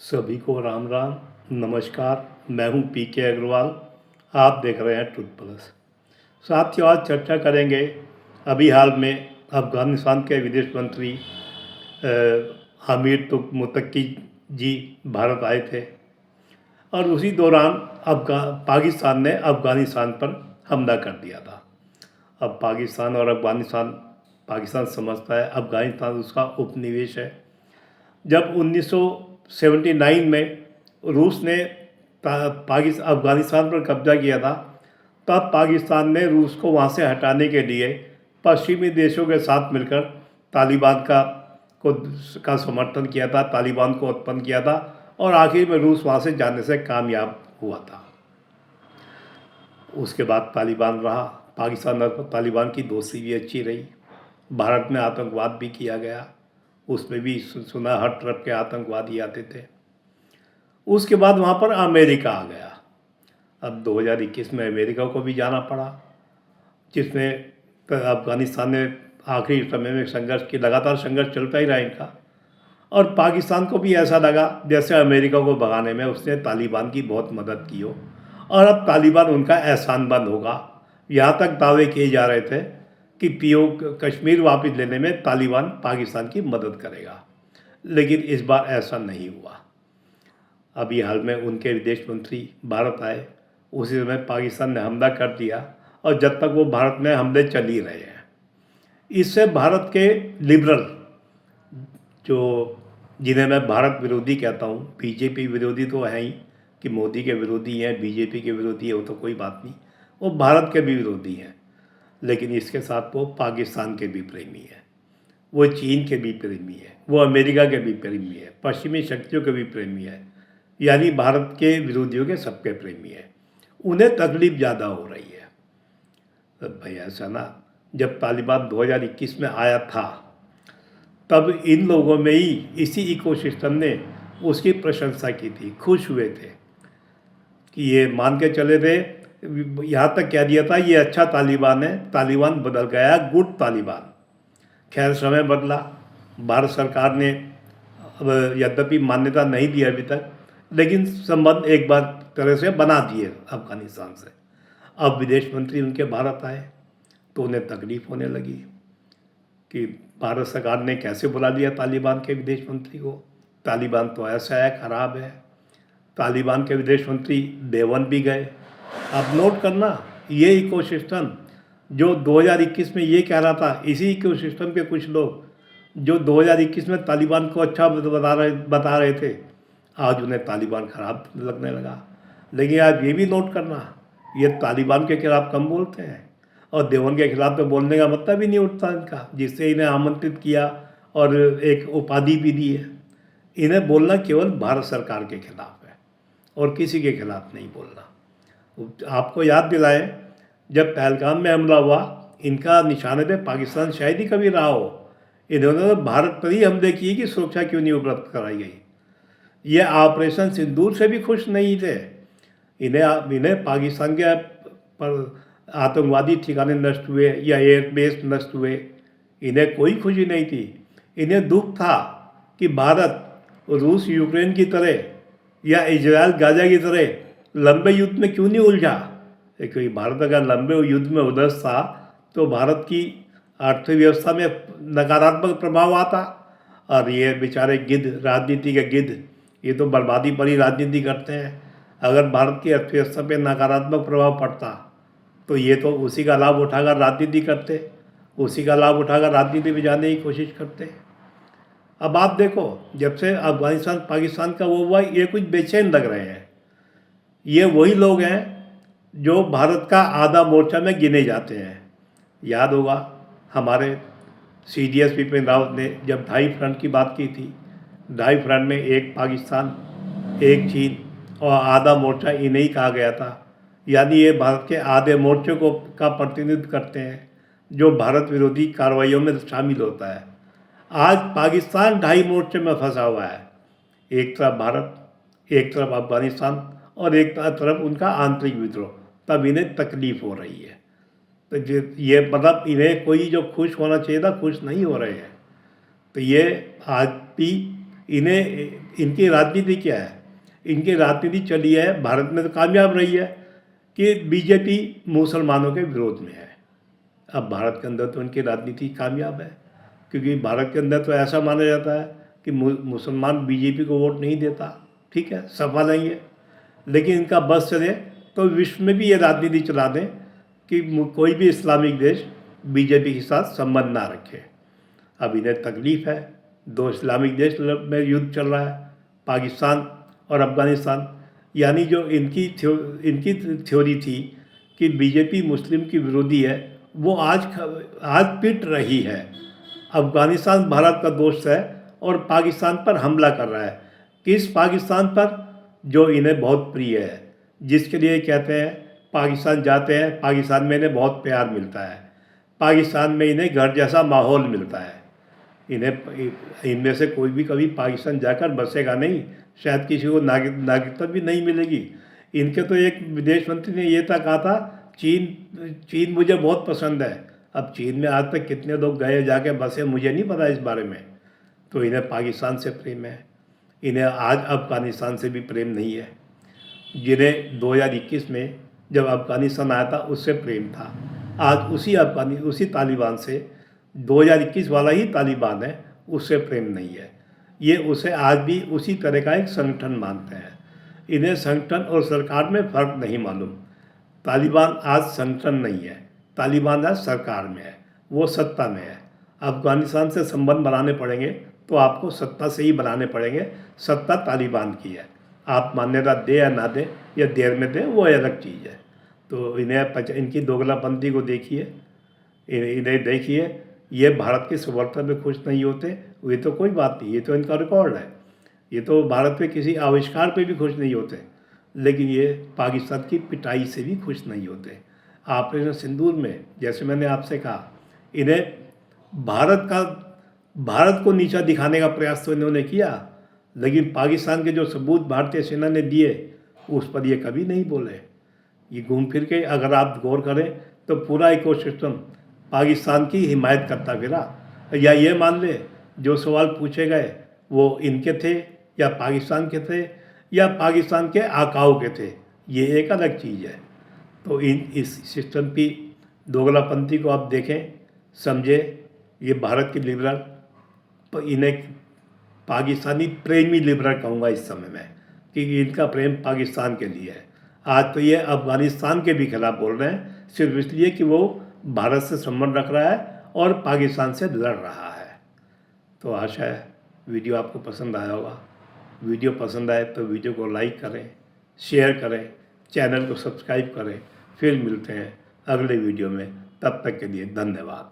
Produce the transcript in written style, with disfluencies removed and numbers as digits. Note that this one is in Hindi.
सभी को राम राम। नमस्कार। मैं हूं पी के अग्रवाल। आप देख रहे हैं ट्रुथ प्लस। साथियों, आज चर्चा करेंगे अभी हाल में अफ़गानिस्तान के विदेश मंत्री हामिद मुत्तकी जी भारत आए थे और उसी दौरान पाकिस्तान ने अफ़गानिस्तान पर हमला कर दिया था। अब पाकिस्तान और अफ़गानिस्तान, पाकिस्तान समझता है अफ़गानिस्तान उसका उपनिवेश है। जब 1979 में रूस ने पाकिस्तान अफ़गानिस्तान पर कब्जा किया था, तब पाकिस्तान ने रूस को वहाँ से हटाने के लिए पश्चिमी देशों के साथ मिलकर तालिबान का समर्थन किया था, तालिबान को उत्पन्न किया था और आखिर में रूस वहाँ से जाने से कामयाब हुआ था। उसके बाद तालिबान रहा। पाकिस्तान और तालिबान की दोस्ती भी अच्छी रही। भारत में आतंकवाद भी किया गया, उसमें भी सुना हर तरफ के आतंकवादी आते थे। उसके बाद वहाँ पर अमेरिका आ गया। अब 2021 में अमेरिका को भी जाना पड़ा, जिसमें अफ़गानिस्तान ने आखिरी समय में लगातार संघर्ष चलता ही रहा इनका। और पाकिस्तान को भी ऐसा लगा जैसे अमेरिका को भगाने में उसने तालिबान की बहुत मदद की हो और अब तालिबान उनका एहसानमंद होगा। यहाँ तक दावे किए जा रहे थे कि कश्मीर वापस लेने में तालिबान पाकिस्तान की मदद करेगा, लेकिन इस बार ऐसा नहीं हुआ। अभी हाल में उनके विदेश मंत्री भारत आए, उसी समय पाकिस्तान ने हमला कर दिया और जब तक वो भारत में हमले चल ही रहे हैं। इससे भारत के लिबरल, जो जिन्हें मैं भारत विरोधी कहता हूँ, बीजेपी विरोधी तो है ही कि मोदी के विरोधी हैं, बीजेपी के विरोधी है, वो तो कोई बात नहीं, वो भारत के भी विरोधी हैं, लेकिन इसके साथ वो पाकिस्तान के भी प्रेमी है, वो चीन के भी प्रेमी है, वो अमेरिका के भी प्रेमी है, पश्चिमी शक्तियों के भी प्रेमी है, यानी भारत के विरोधियों के सबके प्रेमी है। उन्हें तकलीफ ज़्यादा हो रही है। तो भाई ऐसा ना, जब तालिबान 2021 में आया था तब इन लोगों में ही, इसी इकोसिस्टम ने उसकी प्रशंसा की थी, खुश हुए थे कि ये मान के चले थे, यहाँ तक कह दिया था ये अच्छा तालिबान है, तालिबान बदल गया, गुड तालिबान। खैर समय बदला, भारत सरकार ने यद्यपि मान्यता नहीं दी अभी तक, लेकिन संबंध एक बार तरह से बना दिए अफ़गानिस्तान से। अब विदेश मंत्री उनके भारत आए तो उन्हें तकलीफ़ होने लगी कि भारत सरकार ने कैसे बुला लिया तालिबान के विदेश मंत्री को। तालिबान तो ऐसा है, ख़राब है। तालिबान के विदेश मंत्री देवन भी गए। अब नोट करना, ये इकोसिस्टम जो 2021 में ये कह रहा था, इसी इकोसिस्टम के कुछ लोग जो 2021 में तालिबान को अच्छा बता रहे थे, आज उन्हें तालिबान ख़राब लगने लगा। लेकिन आज ये भी नोट करना, ये तालिबान के खिलाफ़ कम बोलते हैं और देवन के खिलाफ़ तो बोलने का मतलब ही नहीं उठता इनका, जिससे इन्हें आमंत्रित किया और एक उपाधि भी दी है। इन्हें बोलना केवल भारत सरकार के खिलाफ़ है और किसी के खिलाफ़ नहीं बोलना। आपको याद दिलाएं, जब पहलगाम में हमला हुआ, इनका निशाने पे पाकिस्तान शायद ही कभी रहा हो। इन्होंने तो भारत पर ही हमले किए कि सुरक्षा क्यों नहीं उपलब्ध कराई गई। ये ऑपरेशन सिंदूर से भी खुश नहीं थे। इन्हें पाकिस्तान के पर आतंकवादी ठिकाने नष्ट हुए या एयरबेस नष्ट हुए, इन्हें कोई खुशी नहीं थी। इन्हें दुख था कि भारत रूस यूक्रेन की तरह या इजराइल गाजा की तरह लंबे युद्ध में क्यों नहीं उलझा। क्योंकि भारत अगर लंबे युद्ध में उलझता तो भारत की अर्थव्यवस्था में नकारात्मक प्रभाव आता और ये बेचारे गिद्ध, राजनीति के गिद्ध, ये तो बर्बादी पर ही राजनीति करते हैं। अगर भारत की अर्थव्यवस्था पे नकारात्मक प्रभाव पड़ता तो ये तो उसी का लाभ उठाकर राजनीति करते, उसी का लाभ उठाकर राजनीति में जाने की कोशिश करते। अब आप देखो, जब से अफगानिस्तान पाकिस्तान का वो हुआ, ये कुछ बेचैन लग रहे हैं। ये वही लोग हैं जो भारत का आधा मोर्चा में गिने जाते हैं। याद होगा हमारे CDS बिपिन रावत ने जब ढाई फ्रंट की बात की थी, ढाई फ्रंट में एक पाकिस्तान, एक चीन और आधा मोर्चा इन्हें ही कहा गया था। यानी ये भारत के आधे मोर्चे का प्रतिनिधित्व करते हैं जो भारत विरोधी कार्रवाइयों में शामिल होता है। आज पाकिस्तान ढाई मोर्चे में फंसा हुआ है, एक तरफ भारत, एक तरफ अफगानिस्तान और एक तरफ उनका आंतरिक विद्रोह। तब इन्हें तकलीफ़ हो रही है। तो ये मतलब इन्हें कोई जो खुश होना चाहिए था, खुश नहीं हो रहे हैं। तो ये आज भी इन्हें इनकी राजनीति क्या है? इनकी राजनीति चली है, भारत में तो कामयाब रही है कि बीजेपी मुसलमानों के विरोध में है। अब भारत के अंदर तो इनकी राजनीति कामयाब है, क्योंकि भारत के अंदर तो ऐसा माना जाता है कि मुसलमान बीजेपी को वोट नहीं देता। ठीक है, सफा नहीं है, लेकिन इनका बस चले तो विश्व में भी ये राजनीति चला दें कि कोई भी इस्लामिक देश बीजेपी के साथ संबंध ना रखे। अब इन्हें तकलीफ़ है, दो इस्लामिक देश में युद्ध चल रहा है, पाकिस्तान और अफ़गानिस्तान। यानी जो इनकी थ्योरी थी कि बीजेपी मुस्लिम की विरोधी है, वो आज पिट रही है। अफ़गानिस्तान भारत का दोस्त है और पाकिस्तान पर हमला कर रहा है। किस पाकिस्तान पर? जो इन्हें बहुत प्रिय है, जिसके लिए कहते हैं पाकिस्तान जाते हैं, पाकिस्तान में इन्हें बहुत प्यार मिलता है, पाकिस्तान में इन्हें घर जैसा माहौल मिलता है। इनमें से कोई भी कभी पाकिस्तान जाकर बसेगा नहीं, शायद किसी को नागरिकता भी नहीं मिलेगी। इनके तो एक विदेश मंत्री ने ये तक कहा था, चीन मुझे बहुत पसंद है। अब चीन में आज तक कितने लोग गए जाके बसे, मुझे नहीं पता इस बारे में। तो इन्हें पाकिस्तान से प्रेम है, इन्हें आज अफ़गानिस्तान से भी प्रेम नहीं है। जिन्हें 2021 में जब अफ़गानिस्तान आया था उससे प्रेम था, आज उसी तालिबान से, 2021 वाला ही तालिबान है, उससे प्रेम नहीं है। ये उसे आज भी उसी तरह का एक संगठन मानते हैं। इन्हें संगठन और सरकार में फ़र्क नहीं मालूम। तालिबान आज संगठन नहीं है, तालिबान आज सरकार में है, वो सत्ता में है। अफ़गानिस्तान से संबंध बनाने पड़ेंगे तो आपको सत्ता से ही बनाने पड़ेंगे। सत्ता तालिबान की है, आप मान्यता दें या ना दें या देर में दें, वो अलग चीज़ है। तो इनकी दोगलापंथी को देखिए, इन्हें देखिए, ये भारत की सफलता में खुश नहीं होते, ये तो कोई बात नहीं, ये तो इनका रिकॉर्ड है। ये तो भारत में किसी आविष्कार पे भी खुश नहीं होते, लेकिन ये पाकिस्तान की पिटाई से भी खुश नहीं होते। ऑपरेशन सिंदूर में, जैसे मैंने आपसे कहा, इन्हें भारत को नीचा दिखाने का प्रयास तो इन्होंने किया, लेकिन पाकिस्तान के जो सबूत भारतीय सेना ने दिए उस पर ये कभी नहीं बोले। ये घूम फिर के अगर आप गौर करें तो पूरा इकोसिस्टम पाकिस्तान की हिमायत करता फिरा। या ये मान ले जो सवाल पूछे गए वो इनके थे या पाकिस्तान के थे या पाकिस्तान के आकाओं के थे, ये एक अलग चीज़ है। तो इस सिस्टम की दोगलापंथी को आप देखें, समझें। ये भारत की लिबरल, तो इन्हें पाकिस्तानी प्रेमी लिबरल कहूँगा इस समय में, क्योंकि इनका प्रेम पाकिस्तान के लिए है। आज तो ये अफ़गानिस्तान के भी खिलाफ बोल रहे हैं, सिर्फ इसलिए कि वो भारत से संबंध रख रहा है और पाकिस्तान से लड़ रहा है। तो आशा है वीडियो आपको पसंद आया होगा। वीडियो पसंद आए तो वीडियो को लाइक करें, शेयर करें, चैनल को सब्सक्राइब करें। फिर मिलते हैं अगले वीडियो में, तब तक के लिए धन्यवाद।